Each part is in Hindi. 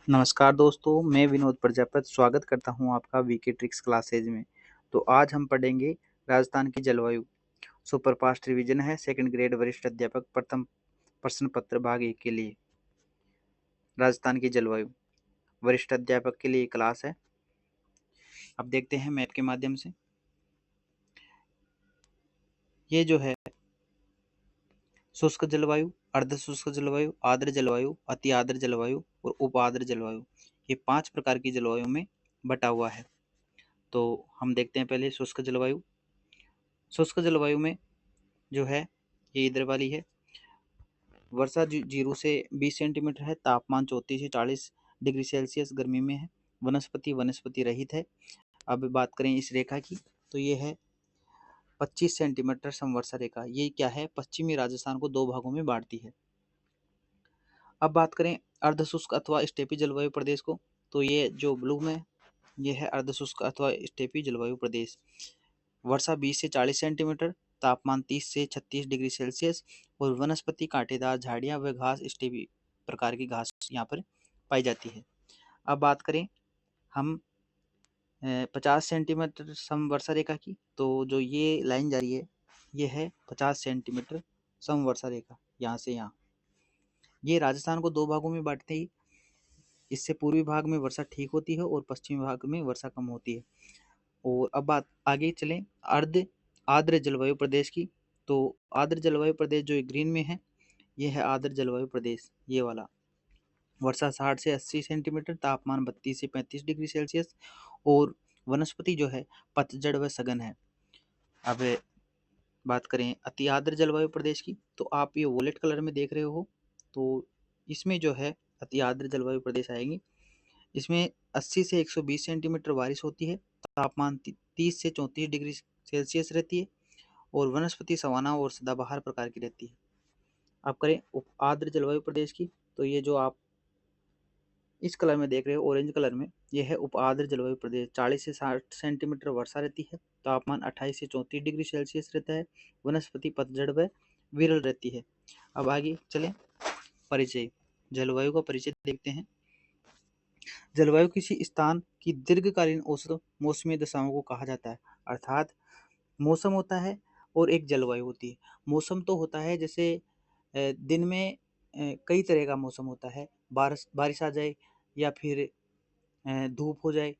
नमस्कार दोस्तों, मैं विनोद प्रजापति स्वागत करता हूं आपका वीके ट्रिक्स क्लासेज में। तो आज हम पढ़ेंगे राजस्थान की जलवायु। सुपर फास्ट रिवीजन है, सेकंड ग्रेड वरिष्ठ अध्यापक प्रथम प्रश्न पत्र भाग 1 के लिए। राजस्थान की जलवायु वरिष्ठ अध्यापक के लिए क्लास है। अब देखते हैं मैप के माध्यम से। ये जो है शुष्क जलवायु, अर्ध शुष्क जलवायु, आर्द्र जलवायु, अति आर्द्र जलवायु और उप आर्द्र जलवायु, ये 5 प्रकार की जलवायु में बटा हुआ है। तो हम देखते हैं पहले शुष्क जलवायु। शुष्क जलवायु में जो है ये इधर वाली है। वर्षा 0 से 20 सेंटीमीटर है। तापमान 34 से 40 डिग्री सेल्सियस गर्मी में है। वनस्पति रहित है। अब बात करें इस रेखा की, तो ये है 25 सेंटीमीटर समवर्षा रेखा। ये क्या है, पश्चिमी राजस्थान को 2 भागों में बांटती है। अब बात करें अर्धशुष्क अथवा स्टेपी जलवायु प्रदेश को, तो ये जो ब्लू में ये है अर्धशुष्क अथवा स्टेपी जलवायु प्रदेश। वर्षा 20 से 40 सेंटीमीटर, तापमान 30 से 36 डिग्री सेल्सियस और वनस्पति कांटेदार झाड़ियां व घास स्टेपी प्रकार की घास यहाँ पर पाई जाती है। अब बात करें हम 50 सेंटीमीटर समवर्षा रेखा की, तो जो ये लाइन जा रही है ये है 50 सेंटीमीटर समवर्षा रेखा। यहाँ से यहाँ ये राजस्थान को 2 भागों में बांटते ही। इससे पूर्वी भाग में वर्षा ठीक होती है और पश्चिमी भाग में वर्षा कम होती है। और अब बात आगे चलें अर्ध आर्द्र जलवायु प्रदेश की, तो आर्द्र जलवायु प्रदेश जो ग्रीन में है ये है आर्द्र जलवायु प्रदेश, ये वाला। वर्षा 60 से 80 सेंटीमीटर, तापमान 32 से 35 डिग्री सेल्सियस और वनस्पति जो है पतझड़ व सघन है। अब बात करें अति आर्द्र जलवायु प्रदेश की, तो आप ये वॉलेट कलर में देख रहे हो, तो इसमें जो है अति आर्द्र जलवायु प्रदेश आएंगी। इसमें 80 से 120 सेंटीमीटर बारिश होती है। तापमान 30 से 34 डिग्री सेल्सियस रहती है और वनस्पति सवाना और सदाबहार प्रकार की रहती है। अब करें उप आर्द्र जलवायु प्रदेश की, तो ये जो आप इस कलर में देख रहे हो ऑरेंज कलर में, ये है उप आर्द्र जलवायु प्रदेश। 40 से 60 सेंटीमीटर वर्षा रहती है। तापमान 28 से 34 डिग्री सेल्सियस रहता है। वनस्पति पतझड़ व विरल रहती है। अब आगे चलें परिचय, जलवायु का परिचय देखते हैं। जलवायु किसी स्थान की दीर्घकालीन औसत मौसमी दशाओं को कहा जाता है। अर्थात मौसम होता है और एक जलवायु होती है। मौसम तो होता है जैसे दिन में कई तरह का मौसम होता है, बारिश आ जाए या फिर धूप हो जाए,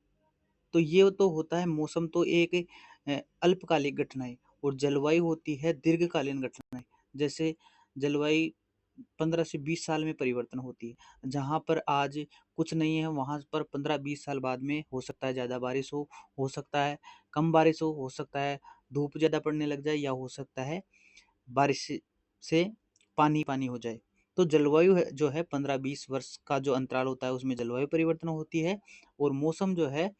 तो ये तो होता है मौसम, तो एक अल्पकालिक घटनाएं। और जलवायु होती है दीर्घकालीन घटनाएं। जैसे जलवायु 15 से 20 साल में परिवर्तन होती है। जहाँ पर आज कुछ नहीं है वहाँ पर 15-20 साल बाद में हो सकता है ज़्यादा बारिश हो सकता है कम बारिश हो सकता है धूप ज़्यादा पड़ने लग जाए, या हो सकता है बारिश से पानी पानी हो जाए। तो जलवायु है जो है 15-20 वर्ष का जो अंतराल होता है उसमें जलवायु परिवर्तन होती है। और मौसम जो है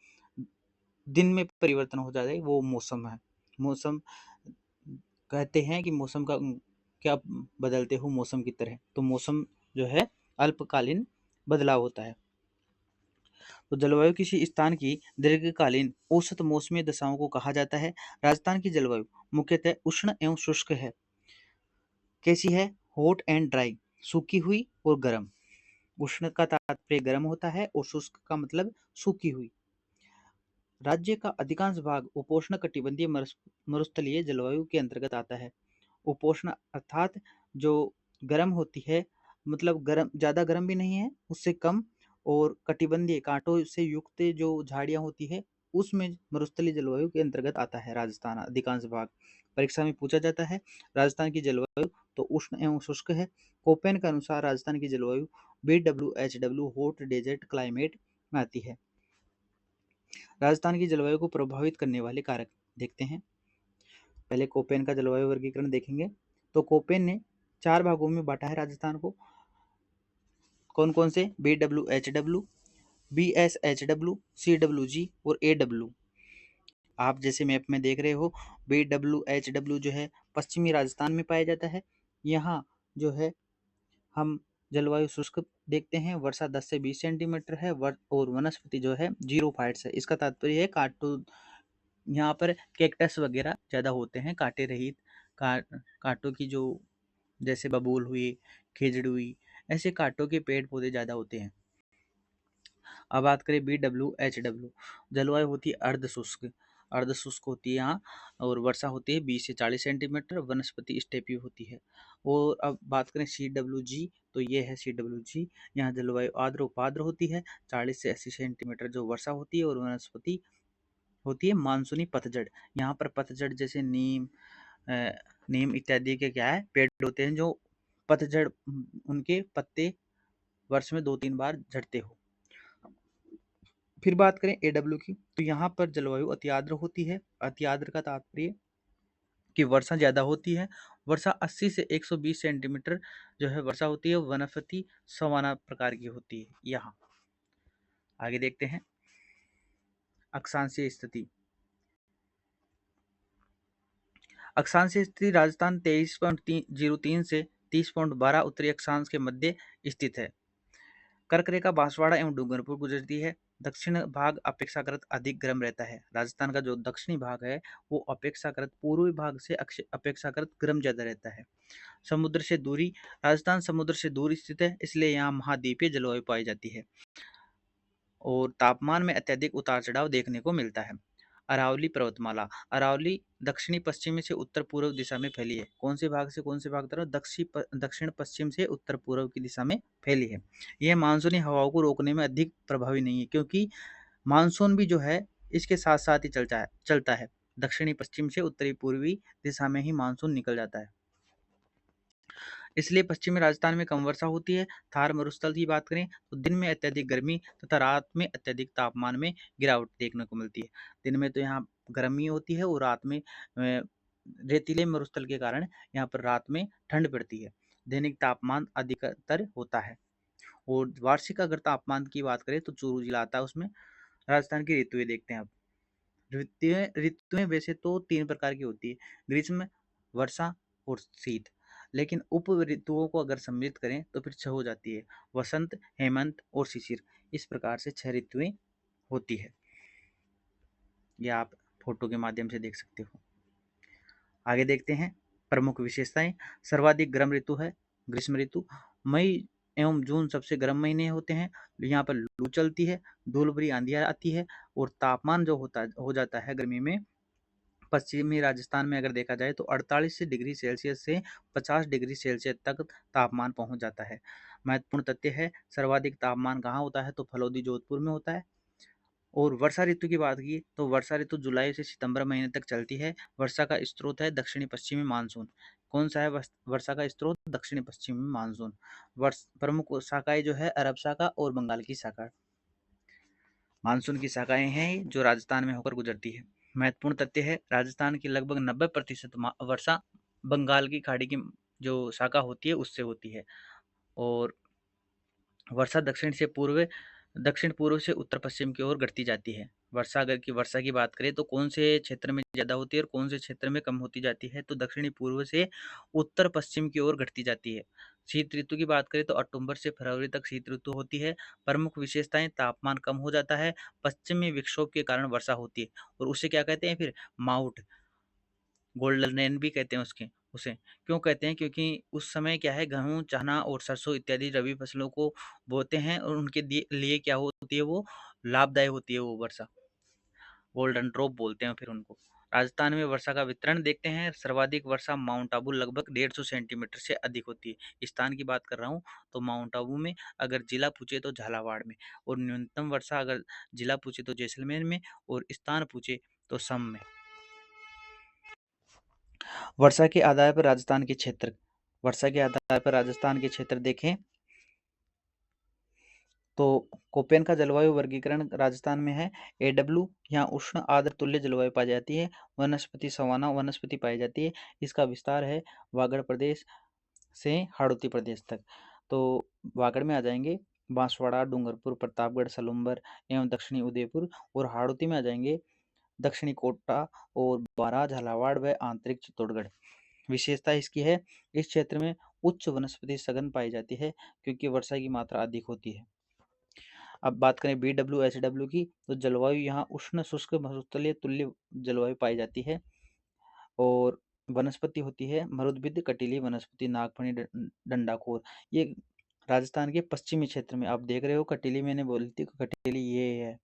दिन में परिवर्तन हो जाए वो मौसम है। मौसम कहते हैं कि मौसम का क्या बदलते हो मौसम की तरह, तो मौसम जो है अल्पकालीन बदलाव होता है। तो जलवायु किसी स्थान की दीर्घकालीन औसत मौसमी दशाओं को कहा जाता है। राजस्थान की जलवायु मुख्यतः उष्ण एवं शुष्क है। कैसी है, हॉट एंड ड्राई, सूखी हुई और गर्म। उष्ण का तात्पर्य गर्म होता है और शुष्क का मतलब सूखी हुई। राज्य का अधिकांश भाग उपोष्ण कटिबंधीय मरुस्थलीय जलवायु के अंतर्गत आता है। उपोष्ण अर्थात जो गर्म होती है, मतलब गर्म, ज़्यादा गर्म भी नहीं है, उससे कम, और कटिबंधीय कांटों से युक्त जो झाड़ियाँ होती है उसमें मरुस्थलीय जलवायु के अंतर्गत आता है राजस्थान अधिकांश भाग। परीक्षा में पूछा जाता है राजस्थान की जलवायु तो उष्ण एवं शुष्क है। कोपेन के अनुसार राजस्थान की जलवायु BWHW हॉट डेजर्ट क्लाइमेट में आती है। राजस्थान की जलवायु को प्रभावित करने वाले कारक देखते हैं। पहले कोपेन का जलवायु वर्गीकरण देखेंगे। तो कोपेन ने 4 भागों में बांटा है राजस्थान को। कौन कौन से, BWHW, BSHW, CWG और AW। आप जैसे मैप में देख रहे हो BWHW जो है पश्चिमी राजस्थान में पाया जाता है। यहाँ जो है हम जलवायु शुष्क देखते हैं। वर्षा 10 से 20 सेंटीमीटर है और वनस्पति जो है 0 फाइट्स है। इसका तात्पर्य है काटो, यहाँ पर कैक्टस वगैरह ज़्यादा होते हैं, कांटे रहित कांटों की, जो जैसे बबूल हुई, खेजड़ी हुई, ऐसे कांटों के पेड़ पौधे ज़्यादा होते हैं। अब बात करें BWHW, जलवायु होती है अर्ध शुष्क होती है यहाँ, और वर्षा होती है 20 से 40 सेंटीमीटर, वनस्पति स्टेपी होती है। और अब बात करें CWG, तो ये है CWG, यहाँ जलवायु आर्द्र उपाद्र होती है, 40 से 80 सेंटीमीटर जो वर्षा होती है, और वनस्पति होती है मानसूनी पतझड़। यहाँ पर पतझड़ जैसे नीम इत्यादि के क्या है पेड़ होते हैं जो पतझड़ उनके पत्ते वर्ष में 2-3 बार झड़ते हो। फिर बात करें AW की, तो यहाँ पर जलवायु अति आर्द्र होती है। अति आर्द्र का तात्पर्य कि वर्षा ज़्यादा होती है, वर्षा 80 से 120 सेंटीमीटर जो है वर्षा होती है, वनस्पति सवाना प्रकार की होती है। यहाँ आगे देखते हैं अक्षांशीय स्थिति। अक्षांशीय स्थिति राजस्थान 23.03 से 30.12 उत्तरी अक्षांश के मध्य स्थित है। कर्क रेखा बांसवाड़ा एवं डूंगरपुर गुजरती है। दक्षिण भाग अपेक्षाकृत अधिक गर्म रहता है। राजस्थान का जो दक्षिणी भाग है वो अपेक्षाकृत पूर्वी भाग से अपेक्षाकृत गर्म ज्यादा रहता है। समुद्र से दूरी, राजस्थान समुद्र से दूर स्थित है, इसलिए यहाँ महाद्वीपीय जलवायु पाई जाती है और तापमान में अत्यधिक उतार चढ़ाव देखने को मिलता है। अरावली पर्वतमाला, अरावली दक्षिणी पश्चिमी से उत्तर पूर्व दिशा में फैली है। कौन से भाग से कौन से भाग तरफ? दक्षिण पश्चिम से उत्तर पूर्व की दिशा में फैली है। यह मानसूनी हवाओं को रोकने में अधिक प्रभावी नहीं है, क्योंकि मानसून भी जो है इसके साथ साथ ही चलता है। दक्षिणी पश्चिम से उत्तरी पूर्वी दिशा में ही मानसून निकल जाता है, इसलिए पश्चिमी राजस्थान में कम वर्षा होती है। थार मरुस्थल की बात करें तो दिन में अत्यधिक गर्मी तथा रात में अत्यधिक तापमान में गिरावट देखने को मिलती है। दिन में तो यहाँ गर्मी होती है और रात में रेतीले मरुस्थल के कारण यहाँ पर रात में ठंड पड़ती है। दैनिक तापमान अधिकतर होता है। और वार्षिक अगर तापमान की बात करें तो चूरू जिला आता है उसमें। राजस्थान की ऋतुएं देखते हैं अब। ऋतुएं वैसे तो 3 प्रकार की होती है, ग्रीष्म, वर्षा और शीत। लेकिन उप ऋतुओं को अगर सम्मिलित करें तो फिर 6 हो जाती है, वसंत, हेमंत और शिशिर। इस प्रकार से 6 ऋतुएं होती है। यह आप फोटो के माध्यम से देख सकते हो। आगे देखते हैं प्रमुख विशेषताएं। सर्वाधिक गर्म ऋतु है ग्रीष्म ऋतु। मई एवं जून सबसे गर्म महीने होते हैं। यहाँ पर लू चलती है, धूल भरी आंधियां आती है और तापमान जो हो जाता है गर्मी में पश्चिमी राजस्थान में अगर देखा जाए तो 48 डिग्री सेल्सियस से 50 डिग्री सेल्सियस तक तापमान पहुंच जाता है। महत्वपूर्ण तथ्य है सर्वाधिक तापमान कहाँ होता है तो फलोदी जोधपुर में होता है। और वर्षा ऋतु की बात की तो वर्षा ऋतु जुलाई से सितंबर महीने तक चलती है। वर्षा का स्रोत है दक्षिणी पश्चिमी मानसून। कौन सा है वर्षा का स्रोत? दक्षिणी पश्चिमी मानसून। प्रमुख शाखाएं जो है अरब शाखा और बंगाल की शाखा मानसून की शाखाएं हैं जो राजस्थान में होकर गुजरती है। महत्वपूर्ण तथ्य है राजस्थान की लगभग 90% वर्षा बंगाल की खाड़ी की जो शाखा होती है उससे होती है। और वर्षा दक्षिण पूर्व से उत्तर पश्चिम की ओर घटती जाती है। वर्षा की बात करें तो कौन से क्षेत्र में ज़्यादा होती है और कौन से क्षेत्र में कम होती जाती है तो दक्षिणी पूर्व से उत्तर पश्चिम की ओर घटती जाती है। शीत ऋतु की बात करें तो अक्टूबर से फरवरी तक शीत ऋतु होती है। प्रमुख विशेषताएं तापमान कम हो जाता है, पश्चिमी विक्षोभ के कारण वर्षा होती है और उसे क्या कहते हैं फिर माउट गोल्डन रेन भी कहते हैं उसे। क्यों कहते हैं? क्योंकि उस समय क्या है गेहूँ, चना और सरसों इत्यादि रबी फसलों को बोते हैं और उनके लिए क्या होती है वो लाभदायक होती है वो वर्षा। गोल्डन ड्रॉप बोलते हैं फिर उनको। राजस्थान में वर्षा का वितरण देखते हैं। सर्वाधिक वर्षा माउंट आबू लगभग 150 सेंटीमीटर से अधिक होती है। स्थान की बात कर रहा हूँ तो माउंट आबू में, अगर जिला पूछे तो झालावाड़ में, और न्यूनतम वर्षा अगर जिला पूछे तो जैसलमेर में और स्थान पूछे तो सम में। वर्षा के आधार पर राजस्थान के क्षेत्र देखें तो कोपेन का जलवायु वर्गीकरण राजस्थान में है। AW, यहाँ उष्ण आर्द्र तुल्य जलवायु पाई जाती है। वनस्पति सवाना वनस्पति पाई जाती है। इसका विस्तार है वागड़ प्रदेश से हाड़ौती प्रदेश तक। तो वागड़ में आ जाएंगे बांसवाड़ा, डूंगरपुर, प्रतापगढ़, सलूम्बर एवं दक्षिणी उदयपुर, और हाड़ौती में आ जाएंगे दक्षिणी कोटा और बारां, झालावाड़ व आंतरिक चित्तौड़गढ़। विशेषता इसकी है इस क्षेत्र में उच्च वनस्पति सघन पाई जाती है क्योंकि वर्षा की मात्रा अधिक होती है। अब बात करें BWHW की तो जलवायु यहाँ उष्ण शुष्क मरुस्थलीय तुल्य जलवायु पाई जाती है और वनस्पति होती है मरुद्भिद कटीली वनस्पति, नागफनी, डंडाखोर। ये राजस्थान के पश्चिमी क्षेत्र में। आप देख रहे हो कटीली मैंने बोली थी, कटीली ये है।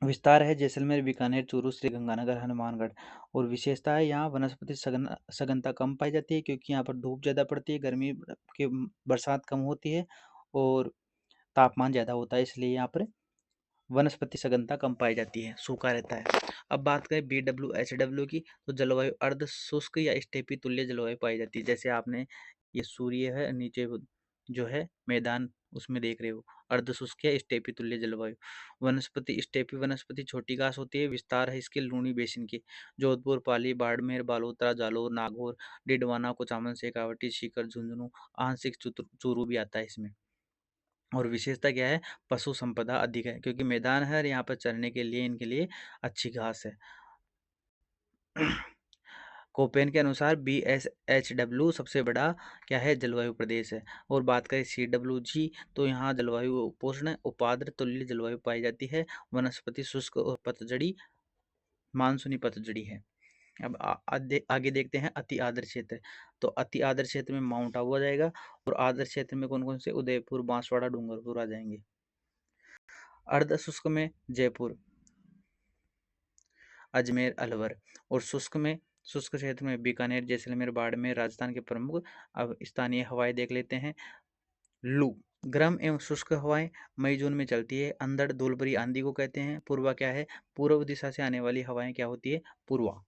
विस्तार है जैसलमेर, बीकानेर, चूरू, श्रीगंगानगर, हनुमानगढ़। और विशेषता है यहाँ वनस्पति सघनता कम पाई जाती है, क्योंकि यहाँ पर धूप ज़्यादा पड़ती है, गर्मी के बरसात कम होती है और तापमान ज़्यादा होता है, इसलिए यहाँ पर वनस्पति सघनता कम पाई जाती है, सूखा रहता है। अब बात करें BWHW की, तो जलवायु अर्ध शुष्क या स्टेपी तुल्य जलवायु पाई जाती है। जैसे आपने ये सूर्य है, नीचे जो है मैदान उसमें देख रहे हो, अर्ध शुष्क या स्टेपी तुल्य जलवायु। वनस्पति स्टेपी वनस्पति छोटी घास होती है। विस्तार है इसके लूनी बेसिन के, जोधपुर, पाली, बाड़मेर, बालोतरा, जालोर, नागौर, डिडवाना, कुचामन, शेखावटी, सीकर, झुंझुनू, आंशिक चूरू भी आता है इसमें। और विशेषता क्या है, पशु संपदा अधिक है, क्योंकि मैदान है और यहाँ पर चरने के लिए इनके लिए अच्छी घास है। कोपेन के अनुसार BSHW सबसे बड़ा क्या है, जलवायु प्रदेश है। और बात करें CWG, तो यहाँ जलवायु उपोष्ण उपाद्र तुल्य जलवायु पाई जाती है। वनस्पति शुष्क और पतझड़ी मानसूनी पतझड़ी है। अब आगे देखते हैं अति आदर क्षेत्र। तो अति आदर क्षेत्र में माउंट आबू आ जाएगा, और आदर क्षेत्र में कौन कौन से, उदयपुर, बांसवाड़ा, डूंगरपुर आ जाएंगे। अर्ध शुष्क में जयपुर, अजमेर, अलवर। और शुष्क क्षेत्र में बीकानेर, जैसलमेर, बाड़मेर, राजस्थान के प्रमुख। अब स्थानीय हवाएं देख लेते हैं। लू, गर्म एवं शुष्क हवाएं मई जून में चलती है। अंधड़, धूलभरी आंधी को कहते हैं। पूर्वा क्या है, पूर्व दिशा से आने वाली हवाएं क्या होती है, पूर्वा।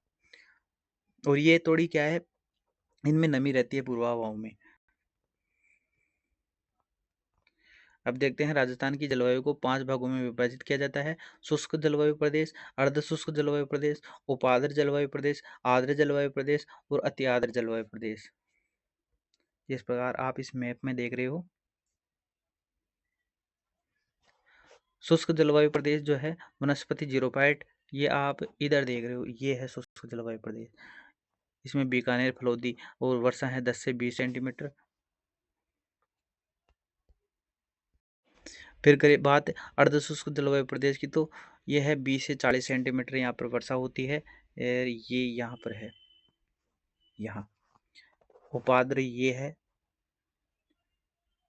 और ये थोड़ी क्या है, इनमें नमी रहती है पूर्वा हवाओं में। अब देखते हैं राजस्थान की जलवायु को 5 भागों में विभाजित किया जाता है। शुष्क जलवायु प्रदेश, अर्ध शुष्क जलवायु प्रदेश, उपाद्र जलवायु प्रदेश, आर्द्र जलवायु प्रदेश और अति आर्द्र जलवायु प्रदेश। जिस प्रकार आप इस मैप में देख रहे हो, शुष्क जलवायु प्रदेश जो है वनस्पति 0 ये आप इधर देख रहे हो, ये है शुष्क जलवायु प्रदेश। इसमें बीकानेर, फलोदी और वर्षा है 10 से 20 सेंटीमीटर। फिर करें बात अर्ध शुष्क जलवायु प्रदेश की, तो यह है 20 से 40 सेंटीमीटर यहाँ पर वर्षा होती है। और ये यहाँ पर है, यहाँ उपाद्र ये है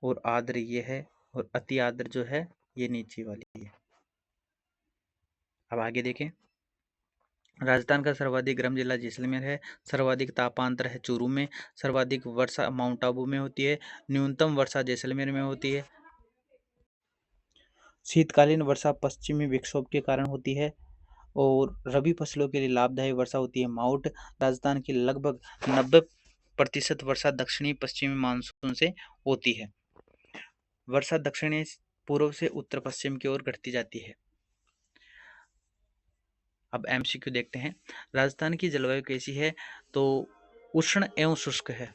और आद्र ये है, और अति आद्र जो है ये नीचे वाली है। अब आगे देखें, राजस्थान का सर्वाधिक गर्म जिला जैसलमेर है। सर्वाधिक तापांतर है चूरू में। सर्वाधिक वर्षा माउंट आबू में होती है। न्यूनतम वर्षा जैसलमेर में होती है। शीतकालीन वर्षा पश्चिमी विक्षोभ के कारण होती है। और रबी फसलों के लिए लाभदायक वर्षा होती है माउंट। राजस्थान की लगभग 90% वर्षा दक्षिणी पश्चिमी मानसून से होती है। वर्षा दक्षिणी पूर्व से उत्तर पश्चिम की ओर घटती जाती है। अब MCQ देखते हैं, राजस्थान की जलवायु कैसी है, तो उष्ण एवं शुष्क है।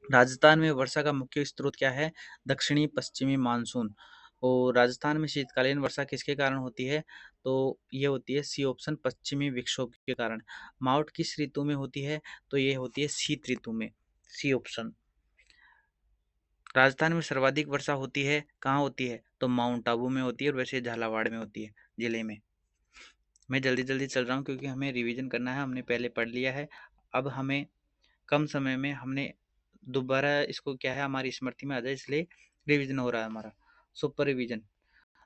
राजस्थान में वर्षा का मुख्य स्रोत क्या है, दक्षिणी पश्चिमी मानसून। और राजस्थान में शीतकालीन वर्षा किसके कारण होती है, तो ये होती है सी ऑप्शन, पश्चिमी विक्षोभ के कारण। माउंट किस ऋतु में होती है, तो ये होती है शीत ऋतु में, सी ऑप्शन। राजस्थान में सर्वाधिक वर्षा होती है, कहाँ होती है, तो माउंट आबू में होती है, और वैसे झालावाड़ में होती है, जिले में। मैं जल्दी जल्दी चल रहा हूँ क्योंकि हमें रिवीजन करना है, हमने पहले पढ़ लिया है। अब हमें कम समय में हमने दोबारा इसको क्या है, हमारी स्मृति में आ जाए, इसलिए रिवीजन हो रहा है हमारा, सुपर रिवीजन।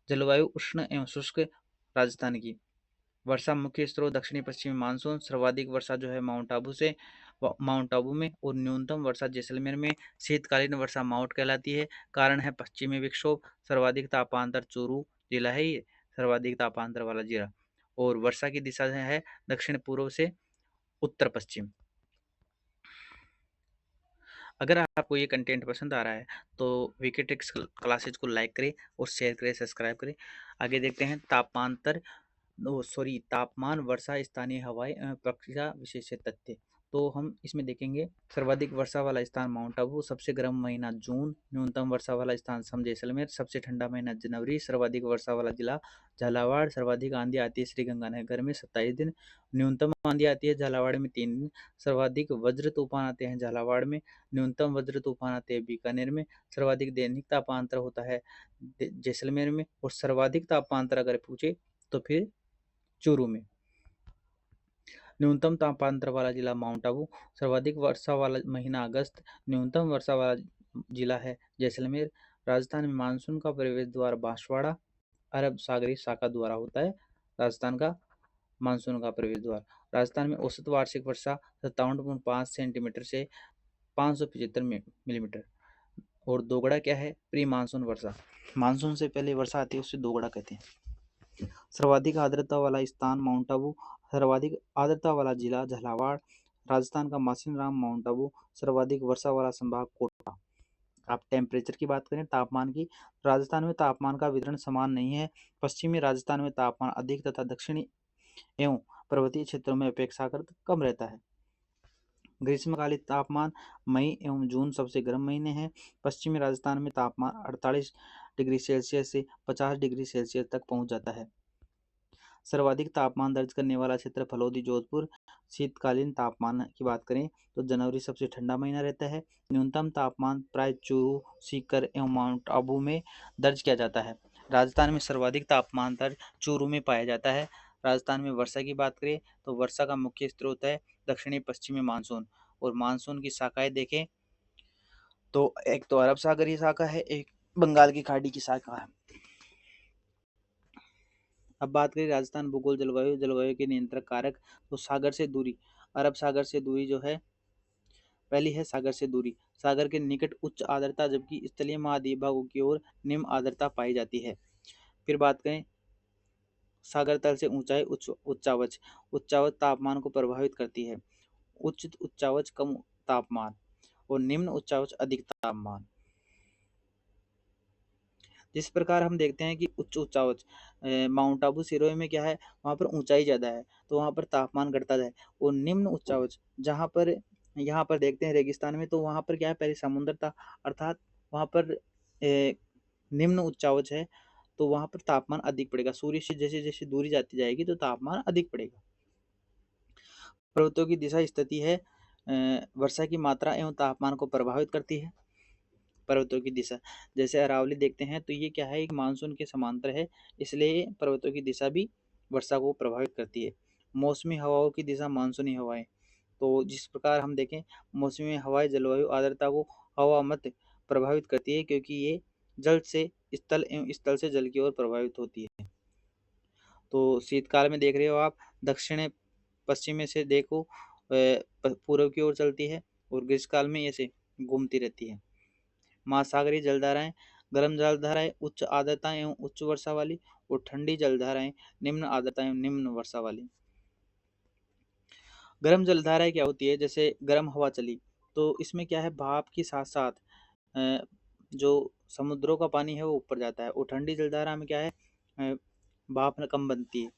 जलवायु उष्ण एवं शुष्क राजस्थान की। वर्षा मुख्य स्रोत दक्षिणी पश्चिमी मानसून। सर्वाधिक वर्षा जो है माउंट आबू में, और न्यूनतम वर्षा जैसलमेर में। शीतकालीन वर्षा माउंट कहलाती है, कारण है पश्चिमी विक्षोभ। सर्वाधिक तापांतर चूरू जिला है ये, सर्वाधिक तापांतर वाला जिला। और वर्षा की दिशा है दक्षिण पूर्व से उत्तर पश्चिम। अगर आपको ये कंटेंट पसंद आ रहा है तो विकेटेक्स क्लासेज को लाइक करें और शेयर करें, सब्सक्राइब करें। आगे देखते हैं तापमान, वर्षा, स्थानीय हवाएं, प्रक्रिया विशेष तथ्य। तो हम इसमें देखेंगे, सर्वाधिक वर्षा वाला स्थान माउंट आबू, सबसे गर्म महीना जून, न्यूनतम वर्षा वाला स्थान सम जैसलमेर, सबसे ठंडा महीना जनवरी, सर्वाधिक वर्षा वाला जिला झालावाड़, सर्वाधिक आंधी आती है श्रीगंगानगर में 27 दिन, न्यूनतम आंधी आती है झालावाड़ में 3 दिन, सर्वाधिक वज्र तूफान आते हैं झालावाड़ में, न्यूनतम वज्र तूफान आते हैं बीकानेर में, सर्वाधिक दैनिक तापांतर होता है जैसलमेर में, और सर्वाधिक तापांतर अगर पूछे तो फिर चूरू में। न्यूनतम तापांतर वाला जिला माउंट आबू, सर्वाधिक वर्षा वाला महीना अगस्त, न्यूनतम वर्षा वाला जिला है जैसलमेर। राजस्थान में मानसून का प्रवेश द्वार बांसवाड़ा अरब सागरी शाखा द्वारा होता है। राजस्थान का मानसून का प्रवेश द्वार। राजस्थान में औसत वार्षिक वर्षा 57.5 सेंटीमीटर से 575 मिलीमीटर। और दोगड़ा क्या है? प्री मानसून वर्षा। मानसून से पहले वर्षा आती है उसे दोगड़ा कहते हैं। सर्वाधिक आर्द्रता वाला स्थान माउंट आबू। सर्वाधिक आर्द्रता वाला जिला झालावाड़। राजस्थान का मासिनराम माउंट आबू। सर्वाधिक वर्षा वाला संभाग कोटा। आप टेम्परेचर की बात करें, तापमान की, राजस्थान में तापमान का वितरण समान नहीं है। पश्चिमी राजस्थान में तापमान अधिक तथा दक्षिणी एवं पर्वतीय क्षेत्रों में अपेक्षाकृत कम रहता है। ग्रीष्मकालीन तापमान मई एवं जून सबसे गर्म महीने हैं। पश्चिमी राजस्थान में तापमान 48 डिग्री सेल्सियस से 50 डिग्री सेल्सियस तक पहुंच जाता है। सर्वाधिक तापमान दर्ज करने वाला क्षेत्र फलोदी जोधपुर। शीतकालीन तापमान की बात करें तो जनवरी सबसे ठंडा महीना रहता है। न्यूनतम तापमान प्राय चूरू, सीकर एवं माउंट आबू में दर्ज किया जाता है। राजस्थान में सर्वाधिक तापमान दर चूरू में पाया जाता है। राजस्थान में वर्षा की बात करें तो वर्षा का मुख्य स्रोत है दक्षिणी पश्चिमी मानसून। और मानसून की शाखाएं देखें तो एक तो अरब सागरीय शाखा है, एक बंगाल की खाड़ी की शाखा है। अब बात करें राजस्थान भूगोल जलवायु के नियंत्रक कारक, तो सागर से दूरी। अरब सागर से दूरी जो है, पहली है सागर से दूरी। सागर के निकट उच्च आर्द्रता जबकि स्थलीय महाद्वीप भागों की ओर निम्न आर्द्रता पाई जाती है। फिर बात करें सागर तल से ऊंचाई, उच्चावच। उच्चावच तापमान को प्रभावित करती है। उच्च उच्चावच कम तापमान और निम्न उच्चावच अधिक तापमान। जिस प्रकार हम देखते हैं कि उच्च उच्चावच माउंट आबू सिरोही में क्या है, वहाँ पर ऊंचाई ज़्यादा है तो वहाँ पर तापमान घटता है। और निम्न उच्चावच जहाँ पर, यहाँ पर देखते हैं रेगिस्तान में, तो वहाँ पर क्या है, पहले समुद्र था, अर्थात वहाँ पर निम्न उच्चावच है तो वहाँ पर तापमान अधिक पड़ेगा। सूर्य से जैसे जैसे दूरी जाती जाएगी तो तापमान अधिक पड़ेगा। पर्वतों की दिशा स्थिति है वर्षा की मात्रा एवं तापमान को प्रभावित करती है। पर्वतों की दिशा, जैसे अरावली देखते हैं तो ये क्या है, एक मानसून के समांतर है, इसलिए पर्वतों की दिशा भी वर्षा को प्रभावित करती है। मौसमी हवाओं की दिशा मानसूनी हवाएं, तो जिस प्रकार हम देखें मौसमी हवाएं जलवायु आर्द्रता को हवा मत प्रभावित करती है क्योंकि ये जल से स्थल एवं स्थल से जल की ओर प्रभावित होती है। तो शीतकाल में देख रहे हो आप, दक्षिण पश्चिम में से देखो पूर्व की ओर चलती है और ग्रीष्मकाल में ऐसे घूमती रहती है। महासागरीय जलधाराएं, गर्म जलधाराएं उच्च आर्द्रता एवं उच्च वर्षा वाली, और ठंडी जलधाराएं निम्न आर्द्रता एवं निम्न वर्षा वाली। गर्म जलधाराएं क्या होती है, जैसे गर्म हवा चली तो इसमें क्या है, भाप के साथ साथ जो समुद्रों का पानी है वो ऊपर जाता है। और ठंडी जलधारा में क्या है, भाप कम बनती है।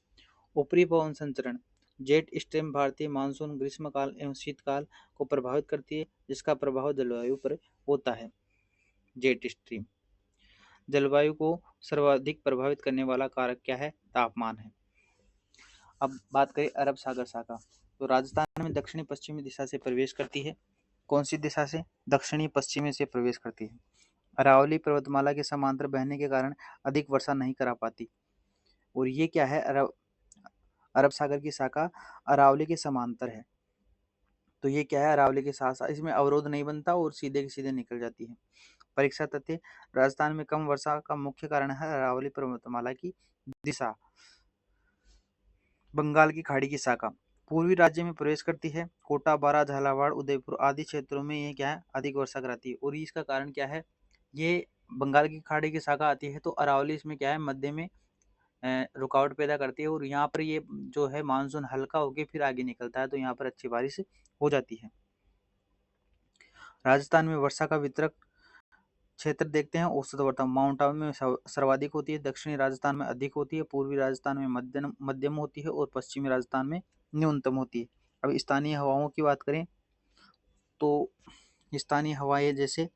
ऊपरी पवन संचरण, जेट स्ट्रीम भारतीय मानसून ग्रीष्मकाल एवं शीतकाल को प्रभावित करती है जिसका प्रभाव जलवायु पर होता है। जेट स्ट्रीम, जलवायु को सर्वाधिक प्रभावित करने वाला कारक क्या है, तापमान है। अब बात करें अरब सागर शाखा, तो राजस्थान में दक्षिणी पश्चिमी दिशा से प्रवेश करती है। कौन सी दिशा से, दक्षिणी पश्चिमी से प्रवेश करती है। अरावली पर्वतमाला के समांतर बहने के कारण अधिक वर्षा नहीं करा पाती। और ये क्या है, अरब सागर की शाखा अरावली के समांतर है, तो ये क्या है, अरावली के साथ साथ इसमें अवरोध नहीं बनता और सीधे के सीधे निकल जाती है। परीक्षा तथ्य, राजस्थान में कम वर्षा का मुख्य कारण है अरावली पर्वतमाला की दिशा। बंगाल की खाड़ी की शाखा पूर्वी राज्य में प्रवेश करती है। कोटा, बारा, झालावाड़, उदयपुर आदि क्षेत्रों में ये क्या है, अधिक वर्षा कराती है। और इसका कारण क्या है, ये बंगाल की खाड़ी की शाखा आती है तो अरावली इसमें क्या है, मध्य में रुकावट पैदा करती है। और यहाँ पर ये जो है मानसून हल्का होकर फिर आगे निकलता है तो यहाँ पर अच्छी बारिश हो जाती है। राजस्थान में वर्षा का वितरक क्षेत्र देखते हैं। औसत वर्षा माउंट आबू में सर्वाधिक होती है, दक्षिणी राजस्थान में अधिक होती है, पूर्वी राजस्थान में मध्यम होती है और पश्चिमी राजस्थान में न्यूनतम होती है। अब स्थानीय हवाओं की बात करें तो स्थानीय हवाएं जैसे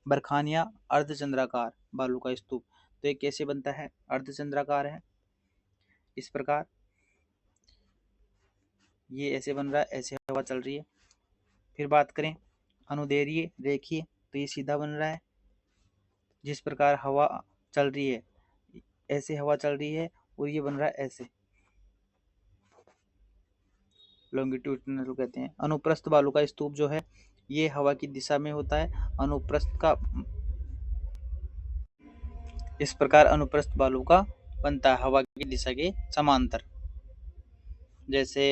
बरखानिया अर्धचंद्राकार बालू का स्तूप, तो ये कैसे बनता है, अर्धचंद्राकार है इस प्रकार, ये ऐसे बन रहा है, ऐसे हवा चल रही है। फिर बात करें अनुदैर्घ्य रेखीय, तो ये सीधा बन रहा है, जिस प्रकार हवा चल रही है ऐसे हवा चल रही है, और ये बन रहा है ऐसे, लॉन्गिट्यूडिनल कहते हैं। अनुप्रस्थ बालू का स्तूप जो है ये हवा की दिशा में होता है। अनुप्रस्थ का इस प्रकार अनुप्रस्थ वालू का बनता है हवा की दिशा के समांतर। जैसे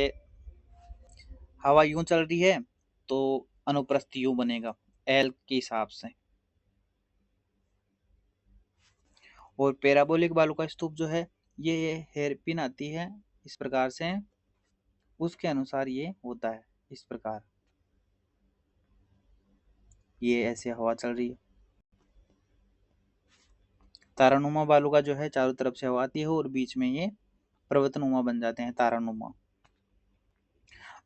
हवा यूं चल रही है तो अनुप्रस्थ यूं बनेगा एल के हिसाब से। और पैराबोलिक बालू का स्तूप जो है ये हेयरपिन आती है इस प्रकार से, उसके अनुसार ये होता है इस प्रकार। ये ऐसे हवा चल रही है। तारानुमा बालू का जो है चारों तरफ से हवा आती है और बीच में ये पर्वतनुमा बन जाते हैं, तारानुमा।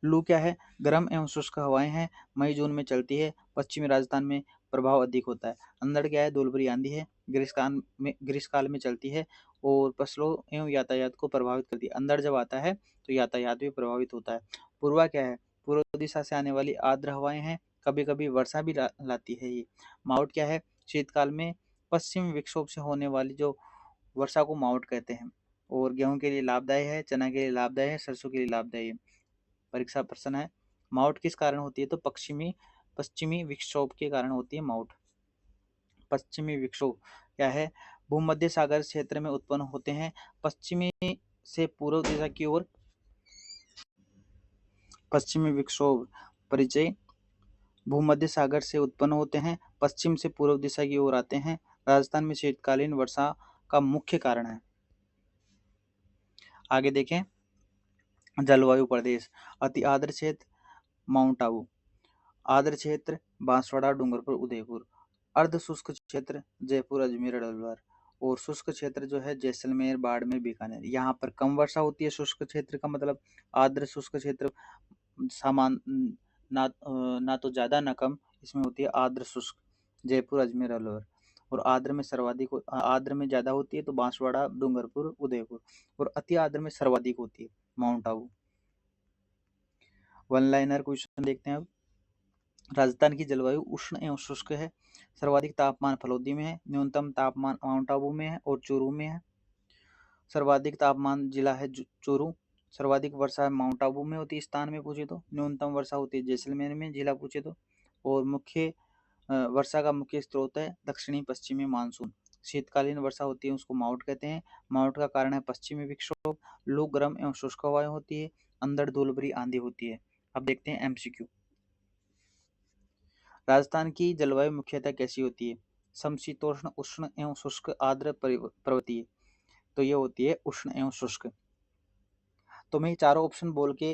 लू क्या है? गर्म एवं शुष्क हवाएं हैं, मई जून में चलती है, पश्चिमी राजस्थान में प्रभाव अधिक होता है। अंधड़ क्या है? धूलभरी आंधी है, ग्रीष्मकाल में चलती है और फसलों एवं यातायात को प्रभावित करती है। अंधड़ जब आता है तो यातायात भी प्रभावित होता है। पूर्वा क्या है? पूर्व दिशा से आने वाली आर्द्र हवाएं हैं, कभी कभी वर्षा भी लाती है ये। मावठ क्या है? शीतकाल में पश्चिमी विक्षोभ से होने वाली जो वर्षा को मावठ कहते हैं। और गेहूं के लिए लाभदायक है, चना के लिए लाभदायक है, सरसों के लिए लाभदायक है। परीक्षा प्रश्न है, मावठ किस कारण होती है? तो पश्चिमी विक्षोभ के कारण होती है मावठ। पश्चिमी विक्षोभ क्या है? भूमध्य सागर क्षेत्र में उत्पन्न होते हैं, पश्चिमी से पूर्व दिशा की ओर। पश्चिमी विक्षोभ परिचय, भूमध्य सागर से उत्पन्न होते हैं, पश्चिम से पूर्व दिशा की ओर आते हैं, राजस्थान में शीतकालीन वर्षा का मुख्य कारण है। आगे देखें, जलवायु प्रदेश। अति आर्द्र क्षेत्र माउंट आबू, आर्द्र क्षेत्र बांसवाड़ा, डूंगरपुर, उदयपुर। अर्ध शुष्क क्षेत्र जयपुर, अजमेर, अलवर। और शुष्क क्षेत्र जो है जैसलमेर, बाड़मेर, बीकानेर। यहाँ पर कम वर्षा होती है। शुष्क क्षेत्र का मतलब आर्द्र शुष्क क्षेत्र समान, ना तो ज्यादा ना कम, इसमें होती है आर्द्र शुष्क, जयपुर, अजमेर, अलवर। और आर्द्र में सर्वाधिक, आर्द्र में ज्यादा होती है तो बांसवाड़ा, डूंगरपुर, उदयपुर। और अति आर्द्र में सर्वाधिक होती है mount Abu. One liner question देखते हैं अब। राजस्थान की जलवायु उष्ण एवं शुष्क है। सर्वाधिक तापमान फलोदी में है, न्यूनतम तापमान माउंट आबू में है और चूरू में है। सर्वाधिक तापमान जिला है चूरू। सर्वाधिक वर्षा माउंट आबू में होती है स्थान में पूछे तो। न्यूनतम वर्षा होती है जैसलमेर में जिला पूछे तो। और मुख्य वर्षा का मुख्य स्रोत है दक्षिणी पश्चिमी मानसून। शीतकालीन वर्षा होती है उसको मावठ कहते हैं। मावठ का कारण है पश्चिमी विक्षोभ। लू गर्म एवं शुष्क हवाएं होती है। अंधड़ धूलभरी आंधी होती है। अब देखते हैं एमसीक्यू। राजस्थान की जलवायु मुख्यतः कैसी होती है? समशीतोष्ण, उष्ण एवं शुष्क, आर्द्र पर्वतीय। तो ये होती है उष्ण एवं शुष्क। तो मैं ये चारों ऑप्शन बोल के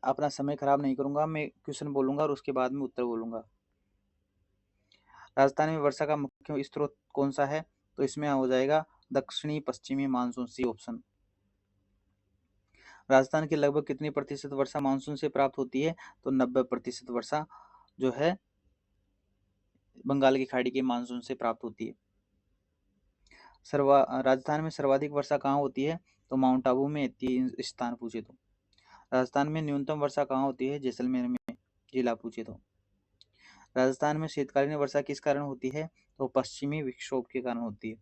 अपना समय खराब नहीं करूंगा, मैं क्वेश्चन बोलूंगा और उसके बाद में उत्तर बोलूंगा। राजस्थान में वर्षा का मुख्य स्रोत कौन सा है? तो इसमें हो जाएगा दक्षिणी पश्चिमी मानसून, सी ऑप्शन। राजस्थान की लगभग कितनी प्रतिशत वर्षा मानसून से प्राप्त होती है? तो 90% वर्षा जो है बंगाल की खाड़ी के मानसून से प्राप्त होती है। राजस्थान में सर्वाधिक वर्षा कहाँ होती है? तो माउंट आबू में, 3 स्थान पूछे तो। राजस्थान में न्यूनतम वर्षा कहाँ होती है? जैसलमेर में जिला पूछे तो। राजस्थान में शीतकालीन वर्षा किस कारण होती है? तो पश्चिमी विक्षोभ के कारण होती है।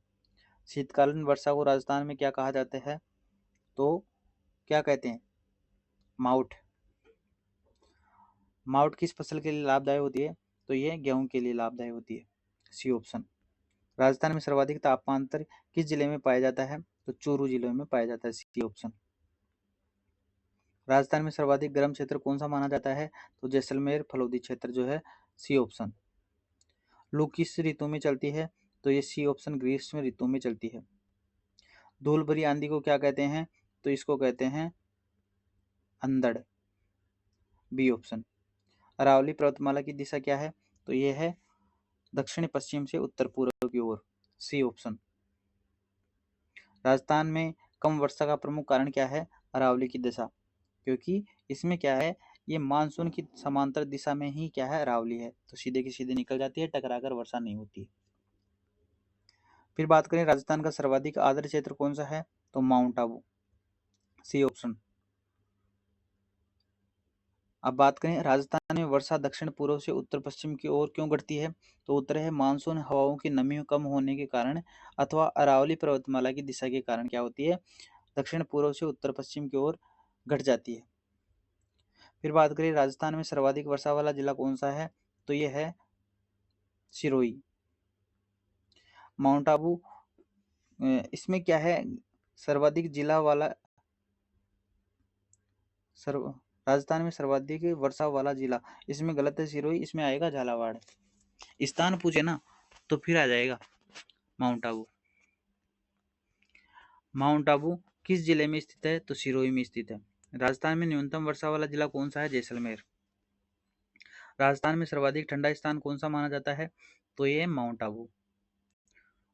शीतकालीन वर्षा को राजस्थान में क्या कहा जाता है? तो क्या कहते हैं? माउठ। माउठ किस फसल के लिए लाभदायक होती है? तो ये गेहूं के लिए लाभदायक होती है, सी ऑप्शन। राजस्थान में सर्वाधिक तापांतर किस जिले में पाया जाता है? तो चूरू जिले में पाया जाता है, सी ऑप्शन। राजस्थान में सर्वाधिक गर्म क्षेत्र कौन सा माना जाता है? तो जैसलमेर फलोदी क्षेत्र जो है, सी ऑप्शन। लू किस ऋतु में चलती है? तो ये सी ऑप्शन, ग्रीष्म ऋतु में चलती है। धूल भरी आंधी को क्या कहते हैं? तो इसको कहते हैं अंधड़, बी ऑप्शन। अरावली पर्वतमाला की दिशा क्या है? तो ये है दक्षिण पश्चिम से उत्तर पूर्व की ओर, सी ऑप्शन। राजस्थान में कम वर्षा का प्रमुख कारण क्या है? अरावली की दिशा, क्योंकि इसमें क्या है, ये मानसून की समांतर दिशा में ही क्या है, अरावली है, तो सीधे की सीधे निकल जाती है, टकराकर वर्षा नहीं होती। फिर बात करें राजस्थान का सर्वाधिक आर्द्र क्षेत्र कौन सा है? तो माउंट आबू, सी ऑप्शन। अब बात करें राजस्थान में वर्षा दक्षिण पूर्व से उत्तर पश्चिम की ओर क्यों घटती है? तो उत्तर है मानसून हवाओं की नमी कम होने के कारण अथवा अरावली पर्वतमाला की दिशा के कारण क्या होती है, दक्षिण पूर्व से उत्तर पश्चिम की ओर घट जाती है। फिर बात करें राजस्थान में सर्वाधिक वर्षा वाला जिला कौन सा है, तो ये है सिरोही। माउंट आबू, इसमें क्या है, सर्वाधिक जिला वाला सर्व राजस्थान में सर्वाधिक वर्षा वाला जिला, इसमें गलत है सिरोही, इसमें आएगा झालावाड़। स्थान पूछे ना तो फिर आ जाएगा माउंट आबू। माउंट आबू किस जिले में स्थित है, तो सिरोही में स्थित है। राजस्थान में न्यूनतम वर्षा वाला जिला कौन सा है, जैसलमेर। राजस्थान में सर्वाधिक ठंडा स्थान कौन सा माना जाता है, तो ये है माउंट आबू।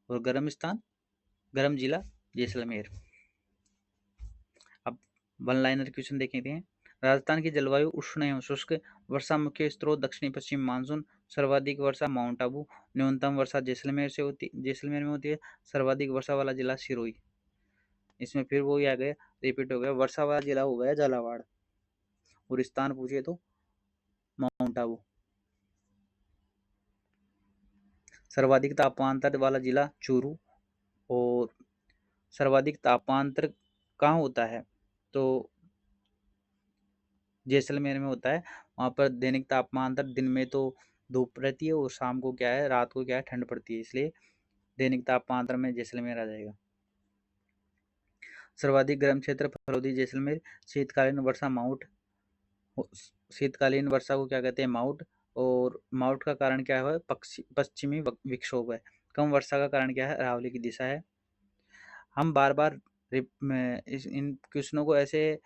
और गर्म जिला जैसलमेर। अब वन लाइनर क्वेश्चन देखेंगे हैं। राजस्थान की जलवायु उष्ण एवं शुष्क, वर्षा मुख्य स्रोत दक्षिणी पश्चिम मानसून, सर्वाधिक वर्षा माउंट आबू, न्यूनतम वर्षा जैसलमेर में होती है, सर्वाधिक वर्षा वाला जिला सिरोही। इसमें फिर वही आ गया, रिपीट हो गया, वर्षा वाला जिला हो गया झालावाड़, और स्थान पूछे तो माउंट आबू। सर्वाधिक तापांतर वाला जिला चूरू, और सर्वाधिक तापांतर कहाँ होता है, तो जैसलमेर में होता है। वहाँ पर दैनिक तापमांतर दिन में तो धूप रहती है और शाम को क्या है, रात को क्या है, ठंड पड़ती है, इसलिए दैनिक तापमांतर में जैसलमेर आ जाएगा। सर्वाधिक गर्म क्षेत्र फलोदी जैसलमेर, शीतकालीन वर्षा माउंट, शीतकालीन वर्षा को क्या कहते हैं, माउंट। और माउंट का कारण क्या है, पश्चिमी विक्षोभ है। कम वर्षा का कारण क्या है, अरावली की दिशा है। हम बार बार इन क्वेश्चनों को ऐसे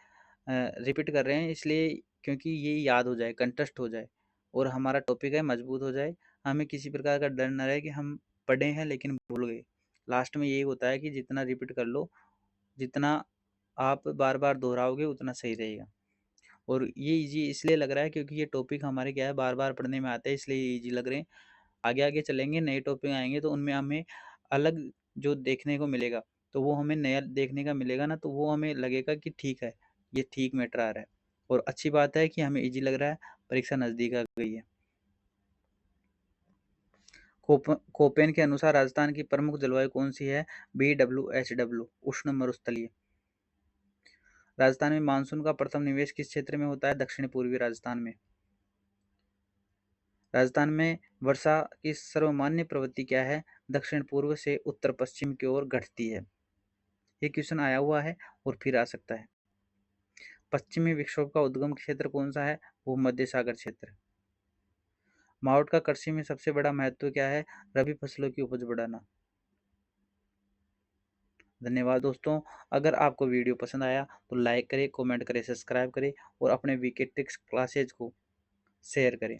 रिपीट कर रहे हैं इसलिए क्योंकि ये याद हो जाए, कंटेस्ट हो जाए, और हमारा टॉपिक है मजबूत हो जाए। हमें किसी प्रकार का डर न रहे कि हम पढ़े हैं लेकिन भूल गए। लास्ट में यही होता है कि जितना रिपीट कर लो, जितना आप बार बार दोहराओगे उतना सही रहेगा। और ये इजी इसलिए लग रहा है क्योंकि ये टॉपिक हमारे क्या है, बार बार पढ़ने में आते हैं, इसलिए इजी लग रहे हैं। आगे आगे चलेंगे, नए टॉपिक आएंगे तो उनमें हमें अलग जो देखने को मिलेगा, तो वो हमें नया देखने का मिलेगा ना, तो वो हमें लगेगा कि ठीक है, ये ठीक मैटर आ रहा है। और अच्छी बात है कि हमें इजी लग रहा है, परीक्षा नज़दीक आ गई है। कोपेन के अनुसार राजस्थान की प्रमुख जलवायु कौन सी है, BWHW, उष्ण मरुस्थलीय। राजस्थान में मानसून का प्रथम निवेश किस क्षेत्र में होता है, दक्षिण पूर्वी राजस्थान में। राजस्थान में वर्षा की सर्वमान्य प्रवृत्ति क्या है, दक्षिण पूर्व से उत्तर पश्चिम की ओर घटती है। ये क्वेश्चन आया हुआ है और फिर आ सकता है। पश्चिमी विक्षोभ का उद्गम क्षेत्र कौन सा है, वो मध्य सागर क्षेत्र। मावट का कृषि में सबसे बड़ा महत्व क्या है, रबी फसलों की उपज बढ़ाना। धन्यवाद दोस्तों। अगर आपको वीडियो पसंद आया तो लाइक करें, कमेंट करें, सब्सक्राइब करें और अपने वीके ट्रिक्स क्लासेज को शेयर करें।